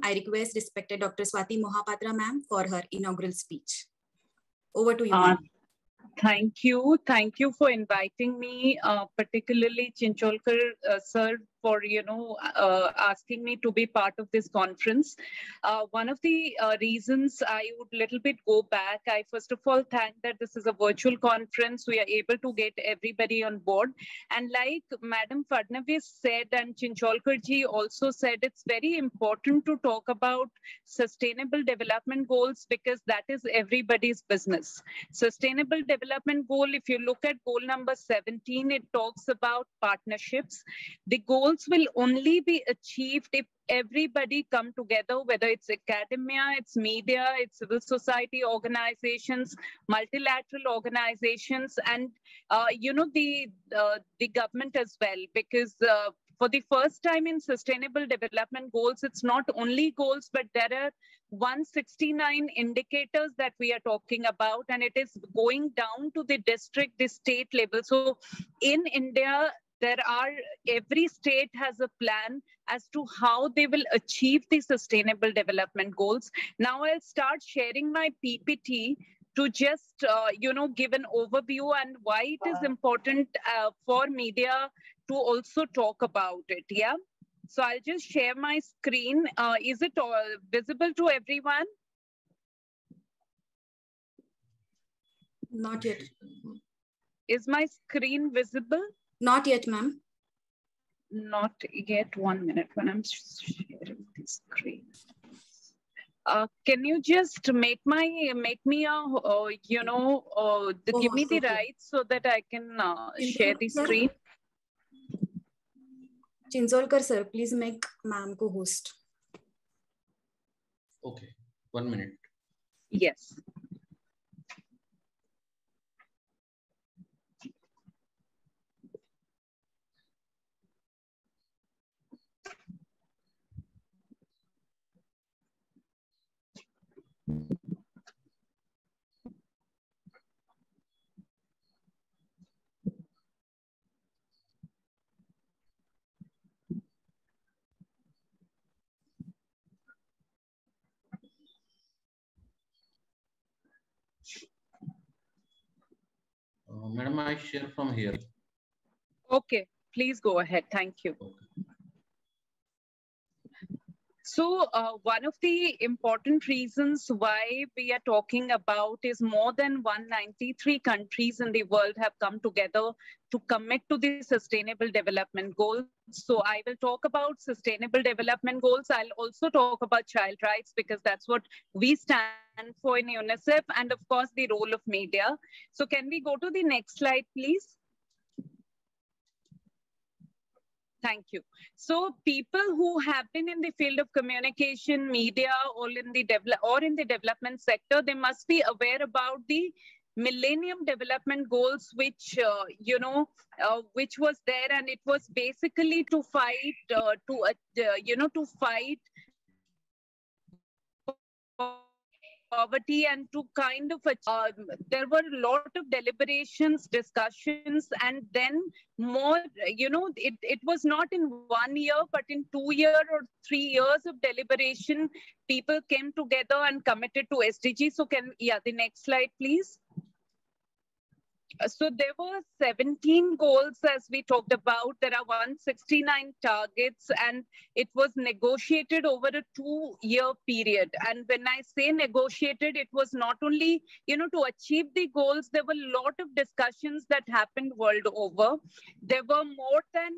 I request respected Dr. Swati Mohapatra ma'am for her inaugural speech. Over to you, ma'am. Thank you. Thank you for inviting me, particularly Chincholkar sir, for asking me to be part of this conference. One of the reasons I would little bit go back, I first of all thank that this is a virtual conference. We are able to get everybody on board. And like Madam Fadnavis said and Chincholkar ji also said, it's very important to talk about sustainable development goals because that is everybody's business. Sustainable development goal, if you look at goal number 17, it talks about partnerships. The goals will only be achieved if everybody come together, whether it's academia, it's media, it's civil society organizations, multilateral organizations, and the government as well. Because for the first time in sustainable development goals, it's not only goals, but there are 169 indicators that we are talking about, and it is going down to the district, the state level. So in India, every state has a plan as to how they will achieve the sustainable development goals. Now I'll start sharing my PPT to just, give an overview and why it is important for media to also talk about it. Yeah. So I'll just share my screen. Is it visible to everyone? Not yet. Is my screen visible? Not yet, ma'am. Not yet. 1 minute when I'm sharing the screen. Can you just make me give me the rights so that I can share the screen? Chincholkar sir, please make ma'am ko host. Okay, 1 minute. Yes. Madam, I share from here. Okay, please go ahead. Thank you. Okay. So one of the important reasons why we are talking about is more than 193 countries in the world have come together to commit to the sustainable development goals. So I will talk about sustainable development goals. I'll also talk about child rights because that's what we stand for in UNICEF, and of course the role of media. So can we go to the next slide, please? Thank you. So people who have been in the field of communication, media, or in the development sector, they must be aware about the Millennium Development Goals, which which was there, and it was basically to fight poverty and to kind of there were a lot of deliberations, discussions, and then more, it was not in 1 year, but in 2 years or 3 years of deliberation, people came together and committed to SDG. So the next slide, please. So there were 17 goals as we talked about. There are 169 targets, and it was negotiated over a 2-year period. And when I say negotiated, it was not only, to achieve the goals, there were a lot of discussions that happened world over. There were more than,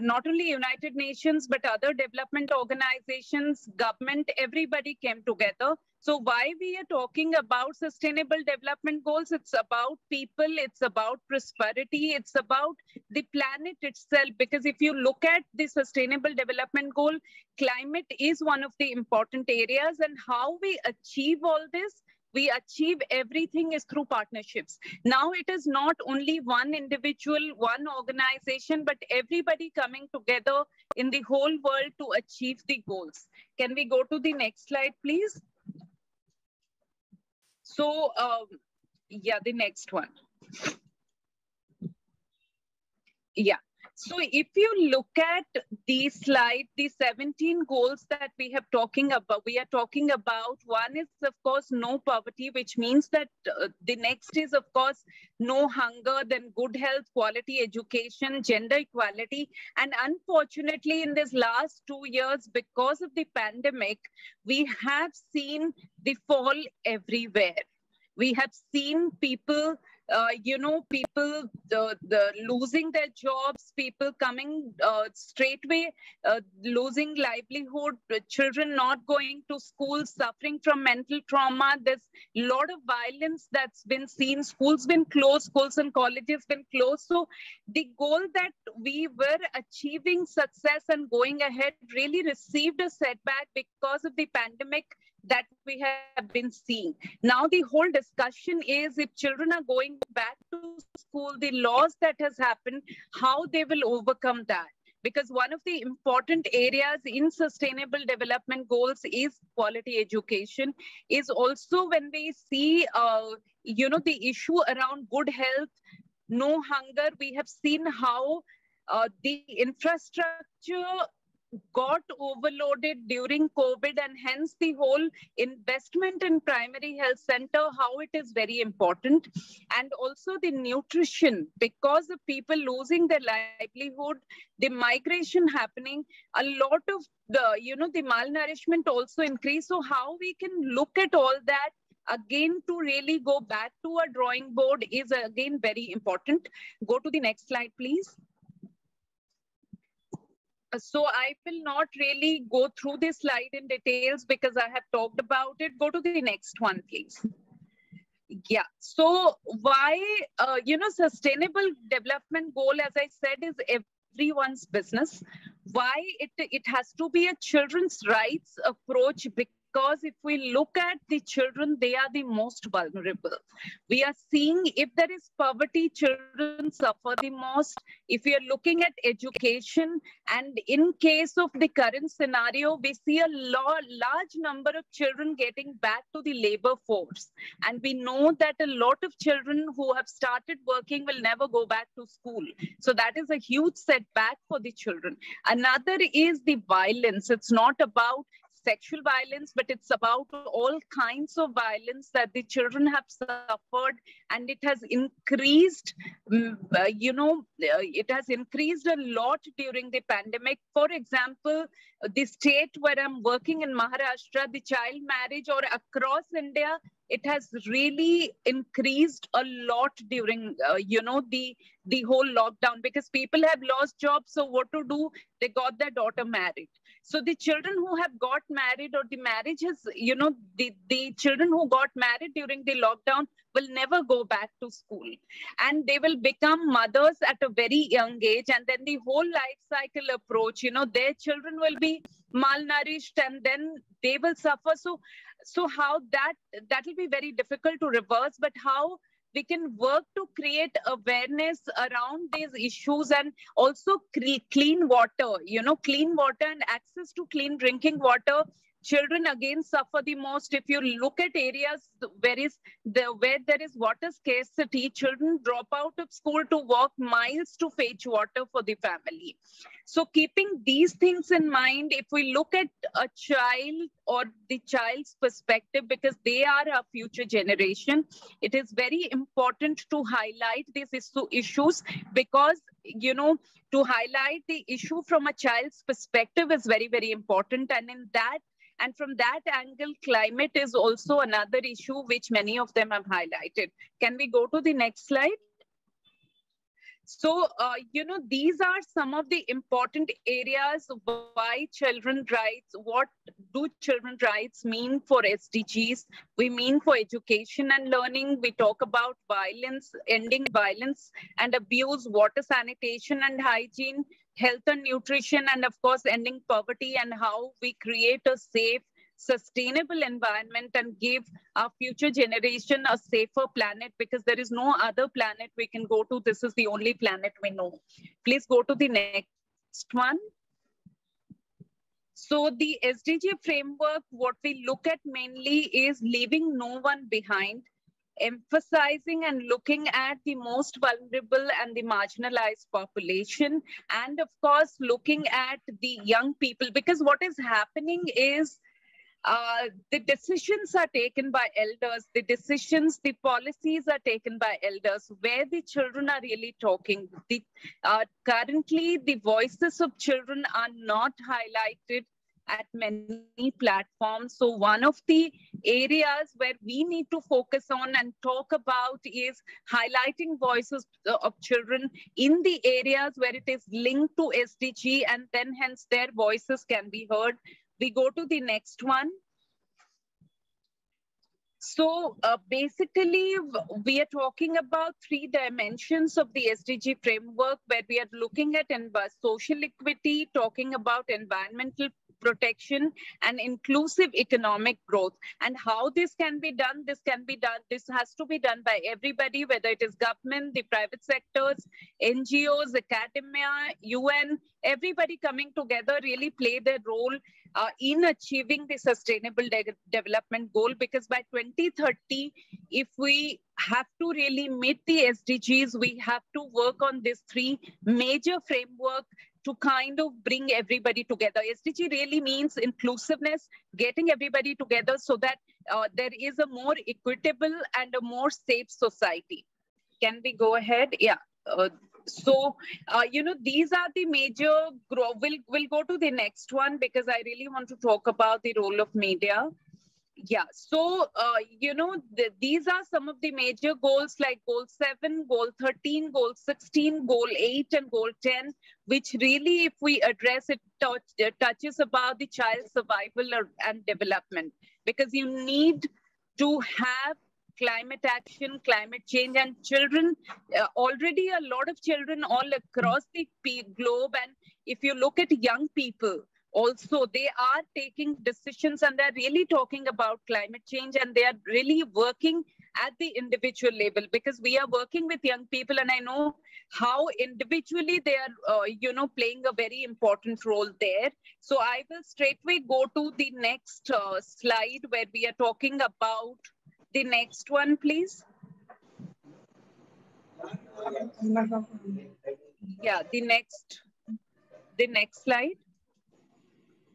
not only United Nations, but other development organizations, government, everybody came together. So why we are talking about sustainable development goals? It's about people, it's about prosperity, it's about the planet itself. Because if you look at the sustainable development goal, climate is one of the important areas, and how we achieve all this, we achieve everything is through partnerships. Now it is not only one individual, one organization, but everybody coming together in the whole world to achieve the goals. Can we go to the next slide, please? So, the next one. Yeah. So if you look at the slide, the 17 goals that we are talking about, one is of course no poverty, which means that the next is of course no hunger, then good health, quality education, gender equality. And unfortunately in this last 2 years, because of the pandemic, we have seen the fall everywhere. We have seen people, people losing their jobs, people coming straightway, losing livelihood, children not going to school, suffering from mental trauma. There's a lot of violence that's been seen. Schools been closed, schools and colleges been closed. So the goal that we were achieving success and going ahead really received a setback because of the pandemic that we have been seeing. Now the whole discussion is, if children are going back to school, the loss that has happened, how they will overcome that. Because one of the important areas in sustainable development goals is quality education, is also when we see, the issue around good health, no hunger. We have seen how the infrastructure got overloaded during COVID, and hence the whole investment in primary health center, how it is very important. And also the nutrition, because of people losing their livelihood, the migration happening, a lot of the malnourishment also increased. So how we can look at all that again to really go back to a drawing board is again very important. Go to the next slide, please. So I will not really go through this slide in details because I have talked about it. Go to the next one, please. Yeah. So why, sustainable development goal, as I said, is everyone's business. Why it has to be a children's rights approach, because if we look at the children, they are the most vulnerable. We are seeing if there is poverty, children suffer the most. If we are looking at education, and in case of the current scenario, we see a large number of children getting back to the labor force. And we know that a lot of children who have started working will never go back to school. So that is a huge setback for the children. Another is the violence. It's not about sexual violence, but it's about all kinds of violence that the children have suffered, and it has increased, it has increased a lot during the pandemic. For example, the state where I'm working in Maharashtra, the child marriage, or across India, it has really increased a lot during, the whole lockdown, because people have lost jobs. So what to do? They got their daughter married. So the children who have got married, or the marriage has, the children who got married during the lockdown will never go back to school. And they will become mothers at a very young age. And then the whole life cycle approach, their children will be malnourished, and then they will suffer. So how that will be very difficult to reverse, but how we can work to create awareness around these issues, and also clean water, clean water and access to clean drinking water. Children again suffer the most. If you look at areas where there is water scarcity, children drop out of school to walk miles to fetch water for the family. So keeping these things in mind, if we look at a child or the child's perspective, because they are our future generation, it is very important to highlight these issues, because, to highlight the issue from a child's perspective is very, very important. And from that angle, climate is also another issue which many of them have highlighted. Can we go to the next slide? So, these are some of the important areas why children's rights, what do children's rights mean for SDGs? We mean for education and learning. We talk about violence, ending violence and abuse, water, sanitation and hygiene, health and nutrition, and of course, ending poverty, and how we create a safe, sustainable environment and give our future generation a safer planet, because there is no other planet we can go to. This is the only planet we know. Please go to the next one. So the SDG framework, what we look at mainly is leaving no one behind. emphasizing and looking at the most vulnerable and the marginalized population, and of course looking at the young people, because what is happening is the decisions are taken by elders, the policies are taken by elders, where the children are really talking. Currently, the voices of children are not highlighted at many platforms. So one of the areas where we need to focus on and talk about is highlighting voices of children in the areas where it is linked to SDG, and then hence their voices can be heard. We go to the next one. So basically, we are talking about 3 dimensions of the SDG framework, where we are looking at social equity, talking about environmental protection and inclusive economic growth. And how this can be done, this has to be done by everybody, whether it is government, the private sectors, NGOs, academia, UN, everybody coming together really play their role in achieving the sustainable development goal. Because by 2030, if we have to really meet the SDGs, we have to work on these 3 major framework to kind of bring everybody together. SDG really means inclusiveness, getting everybody together so that there is a more equitable and a more safe society. Can we go ahead? Yeah. These are the major growth. We'll go to the next one, because I really want to talk about the role of media. Yeah, so, these are some of the major goals, like goal 7, goal 13, goal 16, goal 8, and goal 10, which really, if we address it, touches about the child survival and development, because you need to have climate action, climate change, and children, already a lot of children all across the globe. And if you look at young people, also, they are taking decisions, and they're really talking about climate change, and they are really working at the individual level, because we are working with young people, and I know how individually they are, playing a very important role there. So I will straightway go to the next slide, where we are talking about the next one, please. Yeah, the next slide.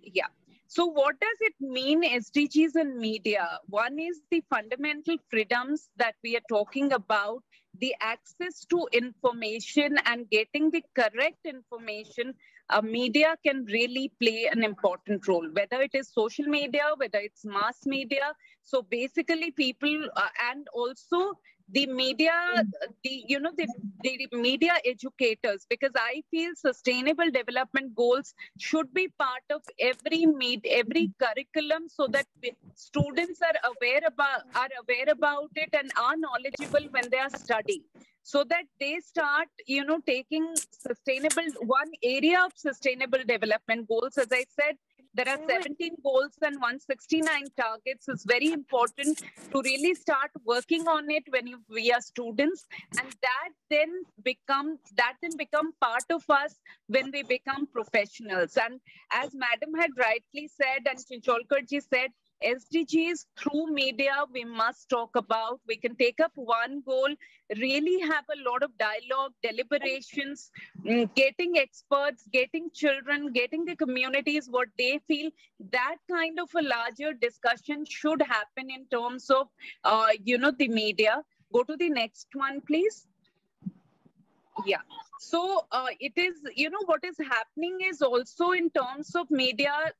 Yeah. So what does it mean, SDGs and media? One is the fundamental freedoms that we are talking about, the access to information and getting the correct information. Media can really play an important role, whether it is social media, whether it's mass media. So basically people, and also the media, the media educators, because I feel sustainable development goals should be part of every curriculum, so that students are aware about it and are knowledgeable when they are studying, so that they start, taking one area of sustainable development goals. As I said, there are 17 goals and 169 targets. It's very important to really start working on it when we are students, and that then become part of us when we become professionals. And as Madam had rightly said, and Chincholkarji said, SDGs through media we must talk about. We can take up one goal, really have a lot of dialogue, deliberations, getting experts, getting children, getting the communities what they feel. That kind of a larger discussion should happen in terms of, the media. Go to the next one, please. Yeah. So it is, what is happening is also in terms of media,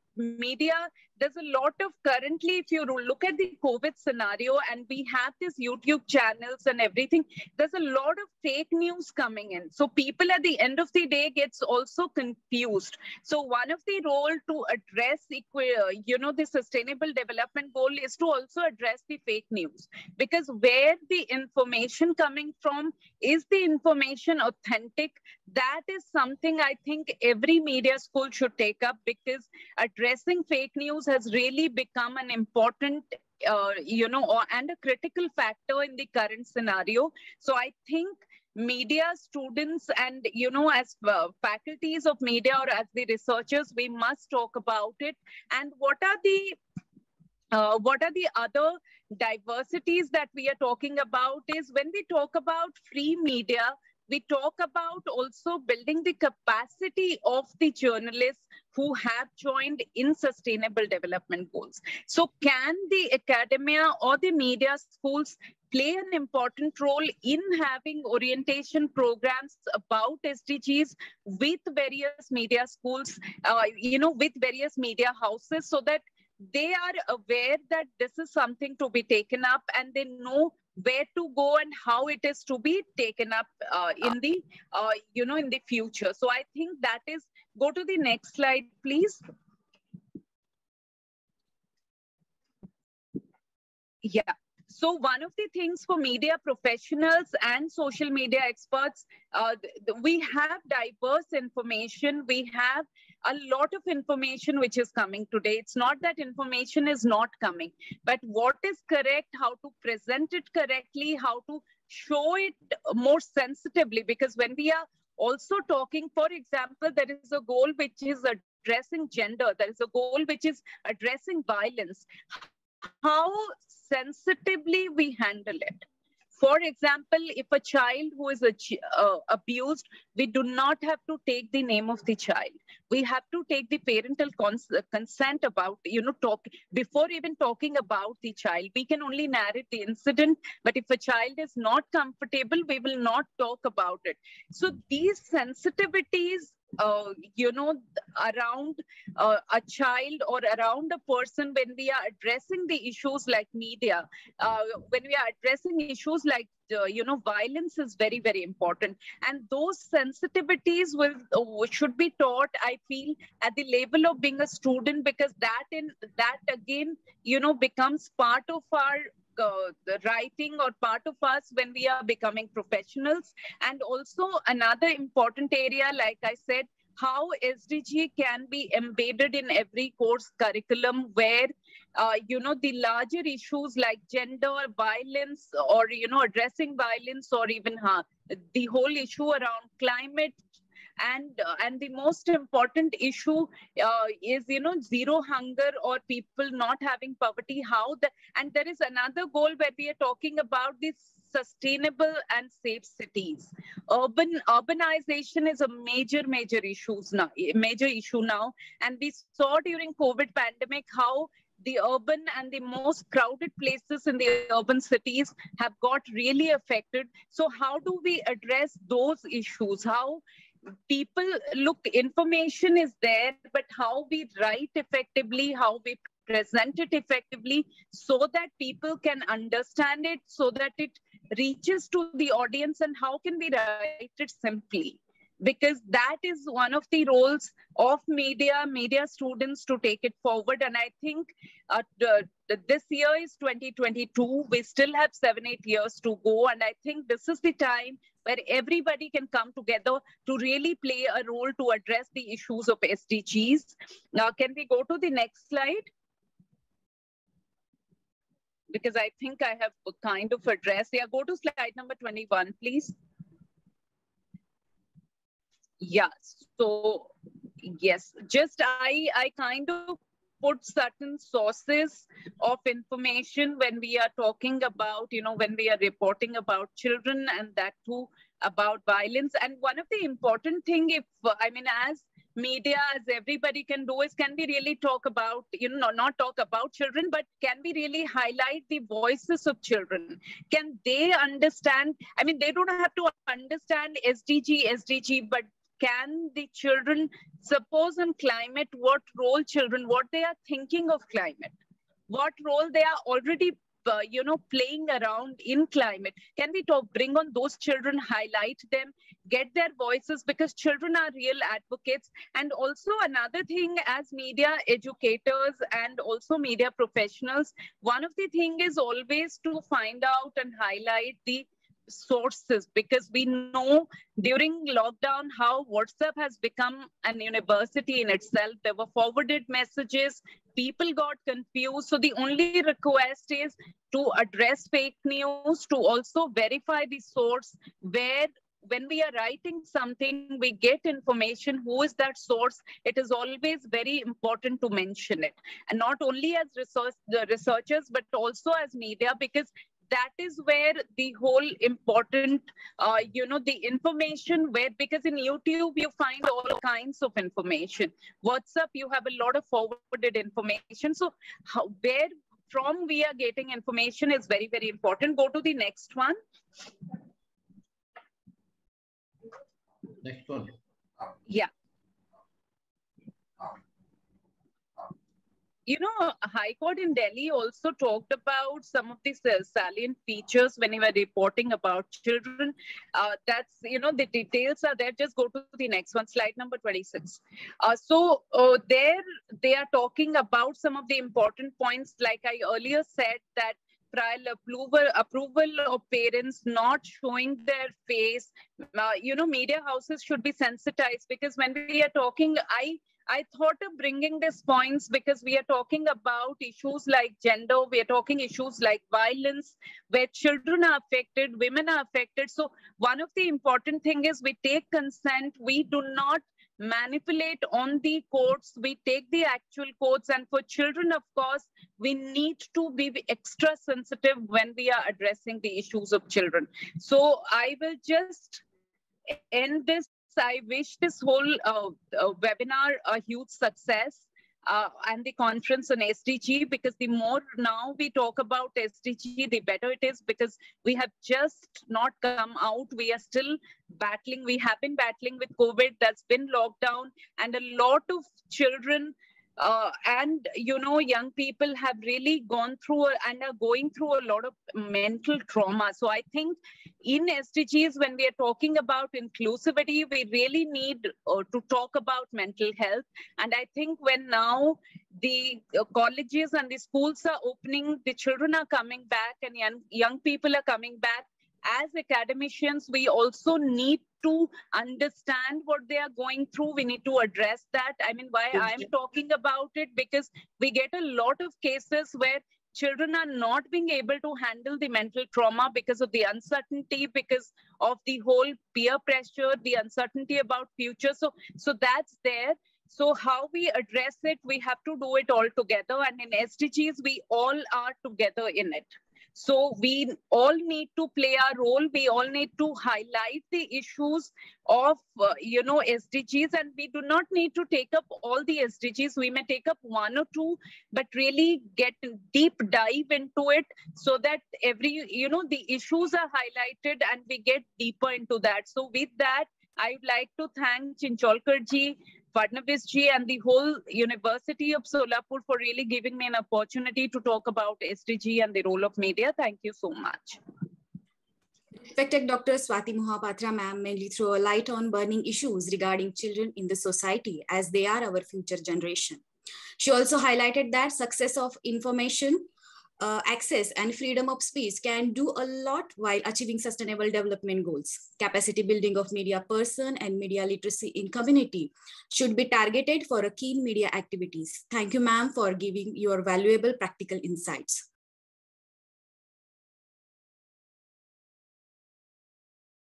there's a lot of currently, if you look at the COVID scenario, and we have these YouTube channels and everything, there's a lot of fake news coming in. So people at the end of the day gets also confused. So one of the role to address, the sustainable development goal is to also address the fake news, because where the information coming from, is the information authentic? That is something I think every media school should take up, because addressing fake news has really become an important, and a critical factor in the current scenario. So I think media students and, as faculties of media or as the researchers, we must talk about it. And what are the What are the other diversities that we are talking about is when we talk about free media, we talk about also building the capacity of the journalists who have joined in sustainable development goals. So can the academia or the media schools play an important role in having orientation programs about SDGs with various media schools, with various media houses, so that they are aware that this is something to be taken up and they know where to go and how it is to be taken up in the in the future. So I think that is, go to the next slide please. Yeah. So one of the things for media professionals and social media experts, we have diverse information. We have a lot of information which is coming today. It's not that information is not coming, but what is correct, how to present it correctly, how to show it more sensitively. Because when we are also talking, for example, there is a goal which is addressing gender, there is a goal which is addressing violence. How sensitively we handle it. For example, if a child who is abused, we do not have to take the name of the child. We have to take the parental consent about, talk before even talking about the child. We can only narrate the incident, but if a child is not comfortable, we will not talk about it. So these sensitivities, around a child or around a person, when we are addressing the issues like media, when we are addressing issues like violence, is very, very important. And those sensitivities should be taught, I feel, at the level of being a student, because that again becomes part of our the writing or part of us when we are becoming professionals. And also another important area, like I said, how SDG can be embedded in every course curriculum, where the larger issues like gender, violence, or addressing violence, or even the whole issue around climate, and the most important issue is zero hunger or people not having poverty. And there is another goal where we are talking about this sustainable and safe cities. Urbanization is a major issue now, and we saw during COVID pandemic how the urban and the most crowded places in the urban cities have got really affected. So how do we address those issues? How people look, information is there, but how we write effectively, how we present it effectively, so that people can understand it, so that it reaches to the audience, and how can we write it simply? Because that is one of the roles of media students to take it forward. And I think this year is 2022. We still have 7-8 years to go. And I think this is the time where everybody can come together to really play a role to address the issues of SDGs. Now, can we go to the next slide? Because I think I have kind of addressed. Yeah, go to slide number 21, please. Yeah, so yes, just I kind of put certain sources of information when we are talking about, when we are reporting about children, and that too about violence. And one of the important thing, as media, as everybody can do, is can we really talk about, not talk about children, but can we really highlight the voices of children? Can they understand? They don't have to understand SDG, but can the children, suppose on climate, what role children, what they are thinking of climate, what role they are already playing around in climate? Can we bring on those children, highlight them, get their voices, because children are real advocates. And also another thing, as media educators and also media professionals, one of the thing is always to find out and highlight the sources, because we know during lockdown how WhatsApp has become an university in itself. There were forwarded messages, people got confused. So the only request is to address fake news, to also verify the source where when we are writing something, we get information, who is that source, it is always very important to mention it. And not only as researchers, but also as media, because that is where the whole important, the information where, because in YouTube, you find all kinds of information. WhatsApp, you have a lot of forwarded information. So where from we are getting information is very, very important. Go to the next one. Next one. Yeah. You know, High Court in Delhi also talked about some of the salient features when you were reporting about children. That's, the details are there. Just go to the next one, slide number 26. There they are talking about some of the important points. Like I earlier said, that prior approval of parents not showing their face. Media houses should be sensitized, because when we are talking, I thought of bringing these points because we are talking about issues like gender, we are talking issues like violence, where children are affected, women are affected. So one of the important thing is we take consent, we do not manipulate on the codes, we take the actual codes. And for children, of course, we need to be extra sensitive when we are addressing the issues of children. So I will just end this. I wish this whole webinar a huge success, and the conference on SDG, because the more now we talk about SDG, the better it is, because we have just not come out. We are still battling. We have been battling with COVID. That's been lockdown, and a lot of children and young people have really gone through and are going through a lot of mental trauma. So I think in SDGs, when we are talking about inclusivity, we really need to talk about mental health. And I think when now the colleges and the schools are opening, the children are coming back and young people are coming back. As academicians, we also need to understand what they are going through. We need to address that. I mean, why I'm talking about it, because we get a lot of cases where children are not being able to handle the mental trauma because of the uncertainty, because of the whole peer pressure, the uncertainty about future. So that's there. So how we address it, we have to do it all together. And in SDGs, we all are together in it. So we all need to play our role. We all need to highlight the issues of, SDGs, and we do not need to take up all the SDGs. We may take up one or two, but really get deep dive into it, so that the issues are highlighted and we get deeper into that. So with that, I would like to thank Chincholkar ji, Fadnavis ji, and the whole University of Solapur for really giving me an opportunity to talk about SDG and the role of media. Thank you so much. Respected Dr. Swati Mohapatra ma'am mainly threw a light on burning issues regarding children in the society, as they are our future generation. She also highlighted that success of information access and freedom of speech can do a lot while achieving sustainable development goals. Capacity building of media person and media literacy in community should be targeted for a keen media activities. Thank you, ma'am, for giving your valuable practical insights.